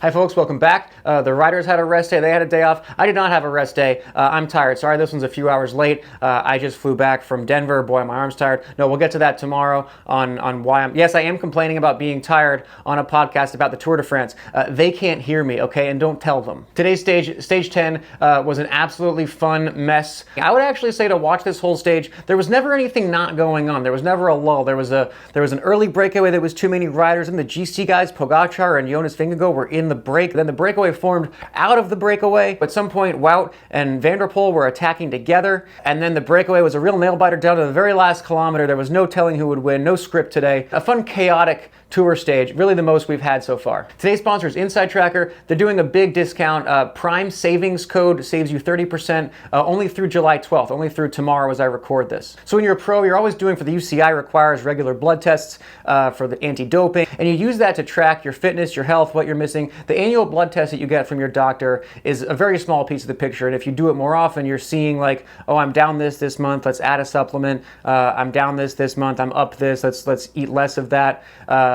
Hi folks, welcome back. The riders had a rest day, they had a day off. I did not have a rest day. I'm tired. Sorry, this one's a few hours late. I just flew back from Denver. Boy, my arm's tired. No, we'll get to that tomorrow on why yes, I am complaining about being tired on a podcast about the Tour de France. They can't hear me, okay, and don't tell them. Today's stage 10, was an absolutely fun mess. I would actually say to watch this whole stage, there was never anything not going on. There was never a lull. There was an early breakaway that was too many riders, and the GC guys, Pogacar and Jonas Vingegaard, were in the break. Then the breakaway formed out of the breakaway. At some point, Wout and Van der Poel were attacking together, and then the breakaway was a real nail-biter down to the very last kilometer. There was no telling who would win, no script today. A fun, chaotic tour stage, really the most we've had so far. Today's sponsor is Inside Tracker. They're doing a big discount. Prime savings code saves you 30% only through July 12th, only through tomorrow as I record this. So when you're a pro, you're always doing for the UCI requires regular blood tests for the anti-doping, and you use that to track your fitness, your health, what you're missing. The annual blood test that you get from your doctor is a very small piece of the picture, and if you do it more often, you're seeing like, oh, I'm down this month, let's add a supplement. I'm down this month, I'm up this, let's eat less of that.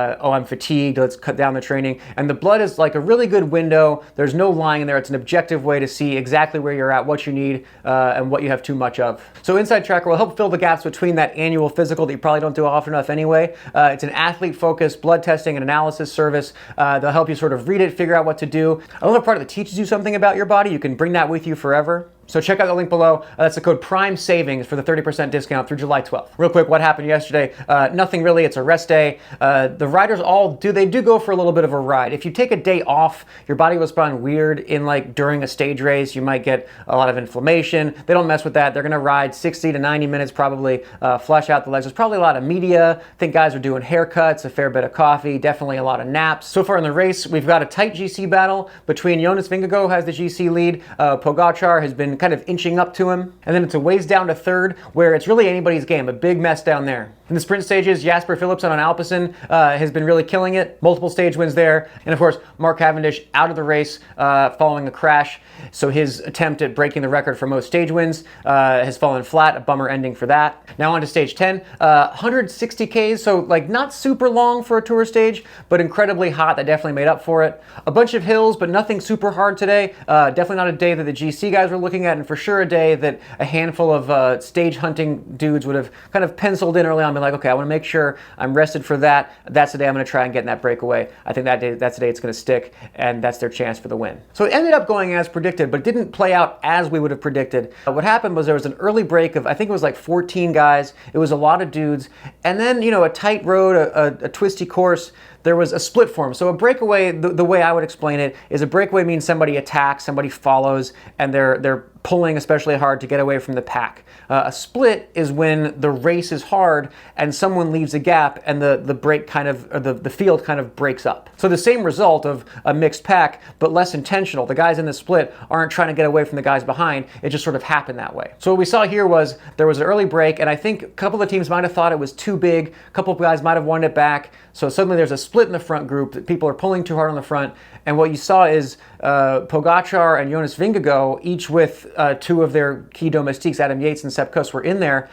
Oh, I'm fatigued, let's cut down the training. And the blood is like a really good window. There's no lying in there. It's an objective way to see exactly where you're at, what you need, and what you have too much of. So Inside Tracker will help fill the gaps between that annual physical that you probably don't do often enough anyway. It's an athlete-focused blood testing and analysis service. They'll help you sort of read it, figure out what to do. I love the part that teaches you something about your body. You can bring that with you forever. So check out the link below. That's the code PRIME SAVINGS for the 30% discount through July 12th. Real quick, what happened yesterday? Nothing really. It's a rest day. The riders do go for a little bit of a ride. If you take a day off, your body will respond weird during a stage race. You might get a lot of inflammation. They don't mess with that. They're going to ride 60 to 90 minutes, probably flush out the legs. There's probably a lot of media. I think guys are doing haircuts, a fair bit of coffee, definitely a lot of naps. So far in the race, we've got a tight GC battle between Jonas Vingegaard, who has the GC lead. Pogacar has been kind of inching up to him. And then it's a ways down to third, where it's really anybody's game. A big mess down there. In the sprint stages, Jasper Philipsen on Alpecin has been really killing it. Multiple stage wins there. And of course, Mark Cavendish out of the race following a crash. So his attempt at breaking the record for most stage wins has fallen flat. A bummer ending for that. Now on to stage 10. 160 Ks, so like not super long for a tour stage, but incredibly hot. That definitely made up for it. A bunch of hills, but nothing super hard today. Definitely not a day that the GC guys were looking at, and for sure a day that a handful of stage hunting dudes would have kind of penciled in early on. Like, okay, I want to make sure I'm rested for that. That's the day I'm going to try and get in that breakaway. I think that's the day it's going to stick, and that's their chance for the win. So it ended up going as predicted, but it didn't play out as we would have predicted. What happened was there was an early break of, I think it was like 14 guys. It was a lot of dudes. And then, a tight road, a twisty course. There was a split form. So a breakaway, the way I would explain it, is a breakaway means somebody attacks, somebody follows, and they're pulling especially hard to get away from the pack. A split is when the race is hard and someone leaves a gap and the field kind of breaks up. So the same result of a mixed pack, but less intentional. The guys in the split aren't trying to get away from the guys behind. It just sort of happened that way. So what we saw here was there was an early break, and I think a couple of teams might have thought it was too big. A couple of guys might have wanted it back. So suddenly there's a split in the front group that people are pulling too hard on the front. And what you saw is Pogacar and Jonas Vingegaard, each with two of their key domestiques, Adam Yates and Sepp Kuss, were in there.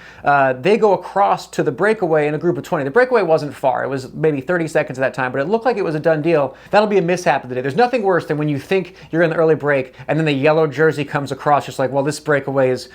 They go across to the breakaway in a group of 20. The breakaway wasn't far. It was maybe 30 seconds at that time, but it looked like it was a done deal. That'll be a mishap of the day. There's nothing worse than when you think you're in the early break and then the yellow jersey comes across, just like, well, this breakaway is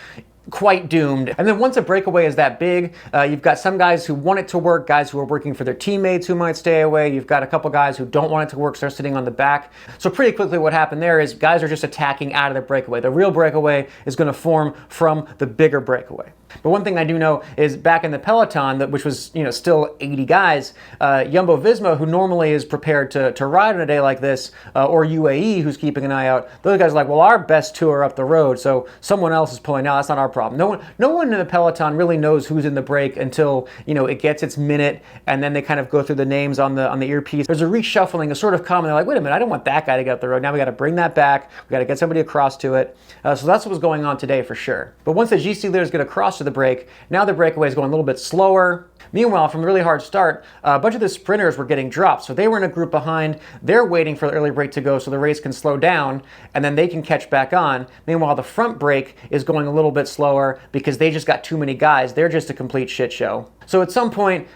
quite doomed. And then once a breakaway is that big, you've got some guys who want it to work, guys who are working for their teammates who might stay away. You've got a couple guys who don't want it to work, so they're sitting on the back. So pretty quickly what happened there is guys are just attacking out of the breakaway. The real breakaway is going to form from the bigger breakaway. But one thing I do know is back in the peloton, which was still 80 guys, Jumbo-Visma, who normally is prepared to ride on a day like this, or UAE, who's keeping an eye out, those guys are like, well, our best two are up the road, so someone else is pulling out. That's not our problem. No one in the peloton really knows who's in the break until it gets its minute, and then they kind of go through the names on the earpiece. There's a reshuffling, a sort of common. They're like, wait a minute, I don't want that guy to get up the road. Now we got to bring that back. We got to get somebody across to it. So that's what was going on today for sure. But once the GC leaders get across to the break, now the breakaway is going a little bit slower. Meanwhile, from the really hard start, a bunch of the sprinters were getting dropped. So they were in a group behind. They're waiting for the early break to go so the race can slow down and then they can catch back on. Meanwhile, the front break is going a little bit slower because they just got too many guys. They're just a complete shit show. So at some point,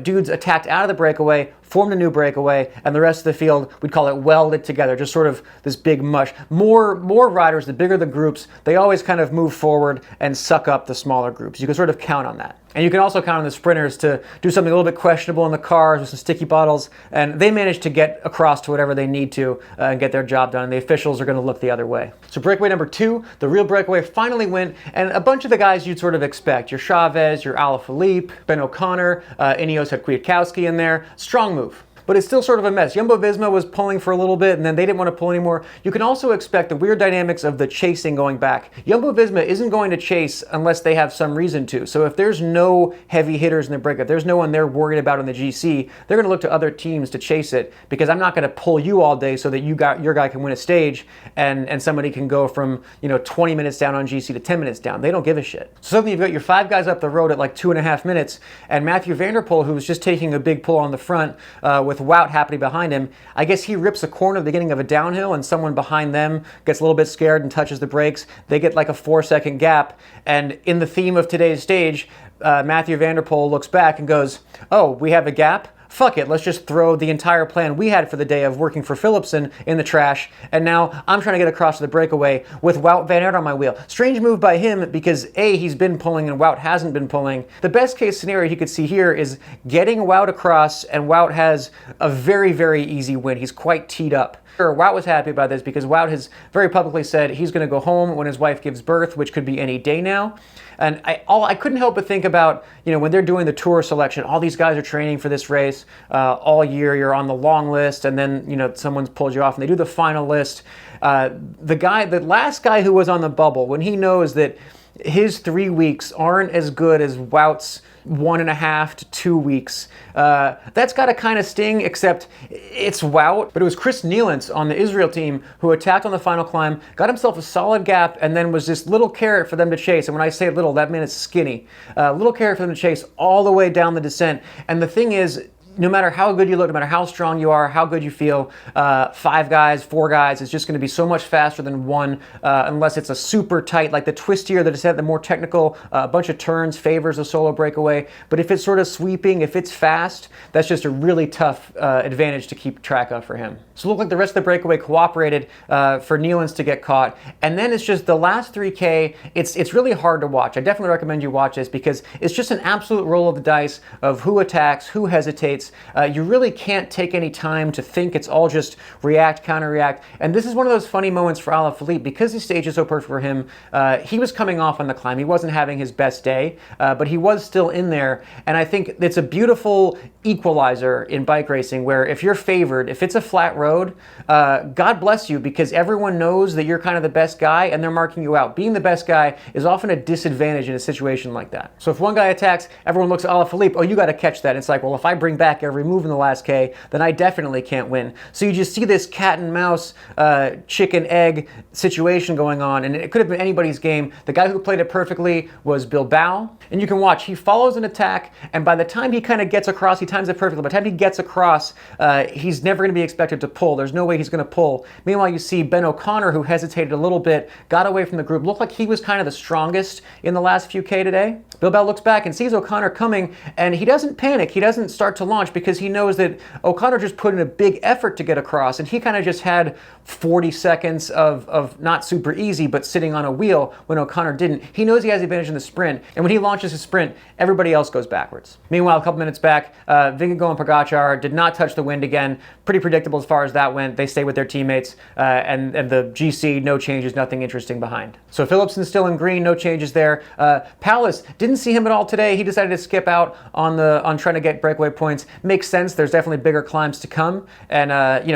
dudes attacked out of the breakaway, formed a new breakaway, and the rest of the field, we'd call it welded together, just sort of this big mush. More riders, the bigger the groups, they always kind of move forward and suck up the smaller groups. You can sort of count on that. And you can also count on the sprinters to do something a little bit questionable in the cars with some sticky bottles, and they manage to get across to whatever they need to and get their job done. And the officials are going to look the other way. So breakaway number 2, the real breakaway, finally went, and a bunch of the guys you'd sort of expect. Your Chavez, your Alaphilippe, Ben O'Connor, Ineos had Kwiatkowski in there. Strong move. But it's still sort of a mess. Jumbo-Visma was pulling for a little bit, and then they didn't want to pull anymore. You can also expect the weird dynamics of the chasing going back. Jumbo-Visma isn't going to chase unless they have some reason to. So if there's no heavy hitters in the breakup, there's no one they're worried about in the GC, they're going to look to other teams to chase it, because I'm not going to pull you all day so that your guy can win a stage and somebody can go from 20 minutes down on GC to 10 minutes down. They don't give a shit. So suddenly you've got your 5 guys up the road at like 2.5 minutes, and Mathieu van der Poel, who was just taking a big pull on the front with Wout happening behind him, I guess he rips a corner at the beginning of a downhill and someone behind them gets a little bit scared and touches the brakes. They get like a 4-second gap, and in the theme of today's stage, Mathieu van der Poel looks back and goes, "Oh, we have a gap? Fuck it, let's just throw the entire plan we had for the day of working for Philipsen in the trash, and now I'm trying to get across to the breakaway with Wout van Aert on my wheel." Strange move by him because A, he's been pulling and Wout hasn't been pulling. The best case scenario he could see here is getting Wout across, and Wout has a very, very easy win. He's quite teed up. Wout was happy about this because Wout has very publicly said he's going to go home when his wife gives birth, which could be any day now. And I couldn't help but think about, when they're doing the tour selection, all these guys are training for this race all year. You're on the long list, and then, someone's pulled you off, and they do the final list. The last guy who was on the bubble, when he knows that his 3 weeks aren't as good as Wout's 1.5 to 2 weeks. That's got to kind of sting, except it's Wout. But it was Chris Nielens on the Israel team who attacked on the final climb, got himself a solid gap, and then was this little carrot for them to chase. And when I say little, that means it's skinny. Little carrot for them to chase all the way down the descent. And the thing is, no matter how good you look, no matter how strong you are, how good you feel, 5 guys, 4 guys is just going to be so much faster than one, unless it's a super tight, like the twistier, the descent, the more technical, a bunch of turns favors a solo breakaway. But if it's sort of sweeping, if it's fast, that's just a really tough advantage to keep track of for him. So it looked like the rest of the breakaway cooperated for Nielens to get caught. And then it's just the last 3K, it's really hard to watch. I definitely recommend you watch this because it's just an absolute roll of the dice of who attacks, who hesitates. You really can't take any time to think. It's all just react, counter-react. And this is one of those funny moments for Alaphilippe. Because the stage is so perfect for him, he was coming off on the climb. He wasn't having his best day, but he was still in there. And I think it's a beautiful equalizer in bike racing where if you're favored, if it's a flat road, God bless you, because everyone knows that you're kind of the best guy and they're marking you out. Being the best guy is often a disadvantage in a situation like that. So if one guy attacks, everyone looks at Alaphilippe, "Oh, you got to catch that." It's like, well, if I bring back every move in the last K, then I definitely can't win. So you just see this cat and mouse, chicken egg situation going on, and it could have been anybody's game. The guy who played it perfectly was Bilbao, and you can watch, he follows an attack, and by the time he kind of gets across, he times it perfectly. By the time he gets across, he's never going to be expected to pull. There's no way he's going to pull. Meanwhile, you see Ben O'Connor, who hesitated a little bit, got away from the group, looked like he was kind of the strongest in the last few K today. Bilbao looks back and sees O'Connor coming, and he doesn't panic. He doesn't start to launch because he knows that O'Connor just put in a big effort to get across, and he kind of just had 40 seconds of not super easy, but sitting on a wheel when O'Connor didn't. He knows he has the advantage in the sprint, and when he launches his sprint, everybody else goes backwards. Meanwhile, a couple minutes back, Vingegaard and Pogacar did not touch the wind again. Pretty predictable as far as that went. They stay with their teammates, and the GC, no changes, nothing interesting behind. So Philipsen's still in green, no changes there. Palace, didn't see him at all today. He decided to skip out on trying to get breakaway points. makes sense. There's definitely bigger climbs to come. And,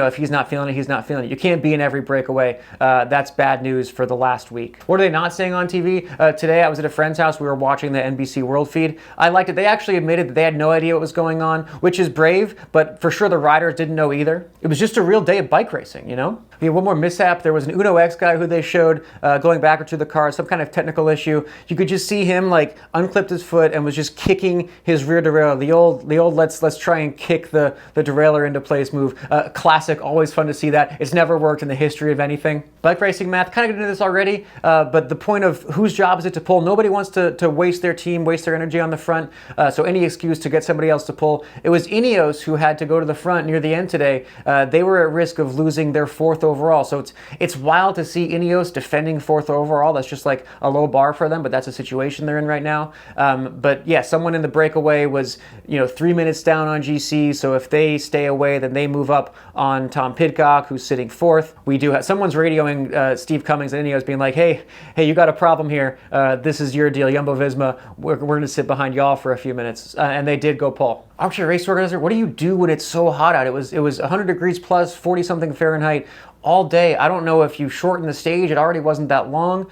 if he's not feeling it, he's not feeling it. You can't be in every breakaway. That's bad news for the last week. What are they not saying on TV? Today, I was at a friend's house. We were watching the NBC World feed. I liked it. They actually admitted that they had no idea what was going on, which is brave, but for sure the riders didn't know either. It was just a real day of bike racing, We had one more mishap. There was an Uno X guy who they showed going backwards to the car, some kind of technical issue. You could just see him unclipped his foot and was just kicking his rear derailleur. The old let's try and kick the derailleur into place move. Classic, always fun to see that. It's never worked in the history of anything. Bike racing math, kind of into this already, but the point of whose job is it to pull? Nobody wants to waste their team, waste their energy on the front, so any excuse to get somebody else to pull. It was Ineos who had to go to the front near the end today. They were at risk of losing their 4th overall, so it's wild to see Ineos defending 4th overall. That's just like a low bar for them, but that's a situation they're in right now. But yeah, someone in the breakaway was 3 minutes down on GC, so if they stay away, then they move up on Tom Pidcock, who's sitting 4th. We do have someone's radioing Steve Cummings and Ineos being like, hey, you got a problem here. This is your deal, Jumbo-Visma. We're going to sit behind y'all for a few minutes, and they did go pull. Actually, race organizer, what do you do when it's so hot out? It was 100 degrees plus, 40 something Fahrenheit all day. I don't know if you shorten the stage. It already wasn't that long.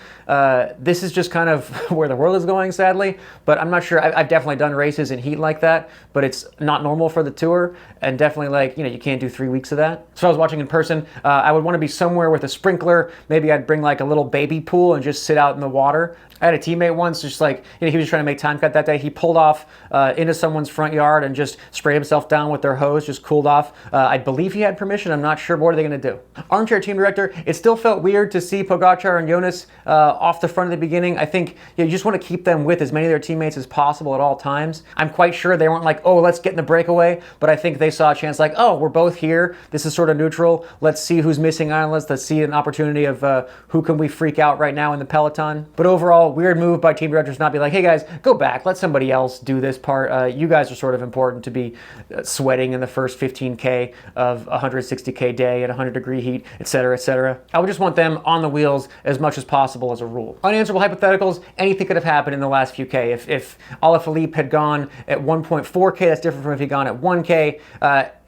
This is just kind of where the world is going, sadly. But I'm not sure. I've definitely done races in heat like that, but it's not normal for the tour. And definitely you can't do 3 weeks of that. So I was watching in person. I would want to be somewhere with a sprinkler. Maybe I'd bring a little baby pool and just sit out in the water. I had a teammate once, just he was trying to make time cut that day. He pulled off into someone's front yard and just sprayed himself down with their hose, just cooled off. I believe he had permission. I'm not sure. What are they going to do? Armchair team director, it still felt weird to see Pogacar and Jonas off the front at the beginning. I think you just want to keep them with as many of their teammates as possible at all times. I'm quite sure they weren't oh, let's get in the breakaway, but I think they saw a chance oh, we're both here. This is sort of neutral. Let's see who's missing on. Let's see an opportunity of who can we freak out right now in the peloton. But overall, weird move by team directors not be like, hey guys, go back, let somebody else do this part. You guys are sort of important to be sweating in the first 15K of 160K day at 100-degree heat, etc., etc. I would just want them on the wheels as much as possible as a rule. Unanswerable hypotheticals, anything could have happened in the last few K. If Alaphilippe had gone at 1.4K, that's different from if he'd gone at 1K.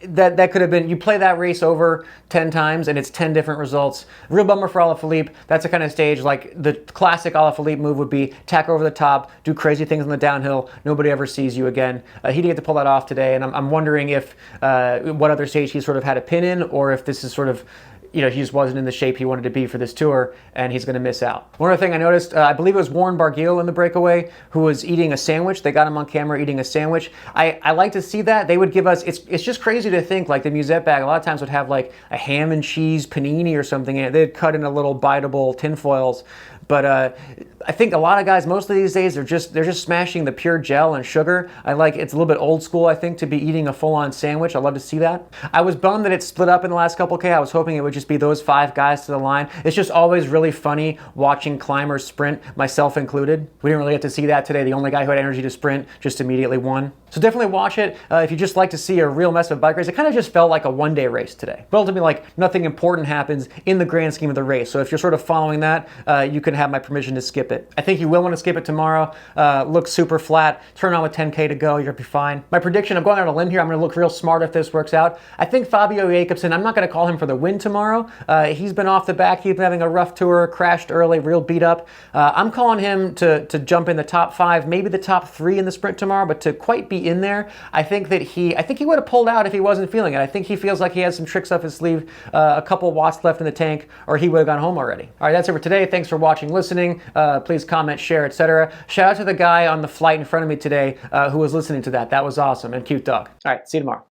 That could have been, you play that race over 10 times and it's 10 different results. Real bummer for Alaphilippe. That's the kind of stage the classic Alaphilippe move would be tack over the top, do crazy things on the downhill, nobody ever sees you again. He didn't get to pull that off today, and I'm wondering if what other stage he sort of had a pin in, or if this is sort of he just wasn't in the shape he wanted to be for this tour, and he's going to miss out. One other thing I noticed, I believe it was Warren Barguil in the breakaway who was eating a sandwich. They got him on camera eating a sandwich. I like to see that. They would give us, it's just crazy to think the musette bag a lot of times would have a ham and cheese panini or something in it. They'd cut into little biteable tinfoils. But I think a lot of guys, most of these days, they're just smashing the pure gel and sugar. It's a little bit old school, I think, to be eating a full-on sandwich. I'd love to see that. I was bummed that it split up in the last couple K. I was hoping it would just be those 5 guys to the line. It's just always really funny watching climbers sprint, myself included. We didn't really get to see that today. The only guy who had energy to sprint just immediately won. So definitely watch it if you just like to see a real mess of bike race. It kind of just felt like a one-day race today. Felt to me nothing important happens in the grand scheme of the race. So if you're sort of following that, you can have my permission to skip it. I think you will want to skip it tomorrow. Look super flat. Turn on with 10K to go. You'll be fine. My prediction, I'm going out on a limb here. I'm going to look real smart if this works out. I think Fabio Jakobsen, I'm not going to call him for the win tomorrow. He's been off the back. He's been having a rough tour, crashed early, real beat up. I'm calling him to jump in the top 5, maybe the top 3 in the sprint tomorrow, but to quite be in there, I think he would have pulled out if he wasn't feeling it. I think he feels like he has some tricks up his sleeve, a couple watts left in the tank, or he would have gone home already. All right, that's it for today. Thanks for watching, listening. Please comment, share, etc. Shout out to the guy on the flight in front of me today who was listening to that. That was awesome, and cute dog. All right, see you tomorrow.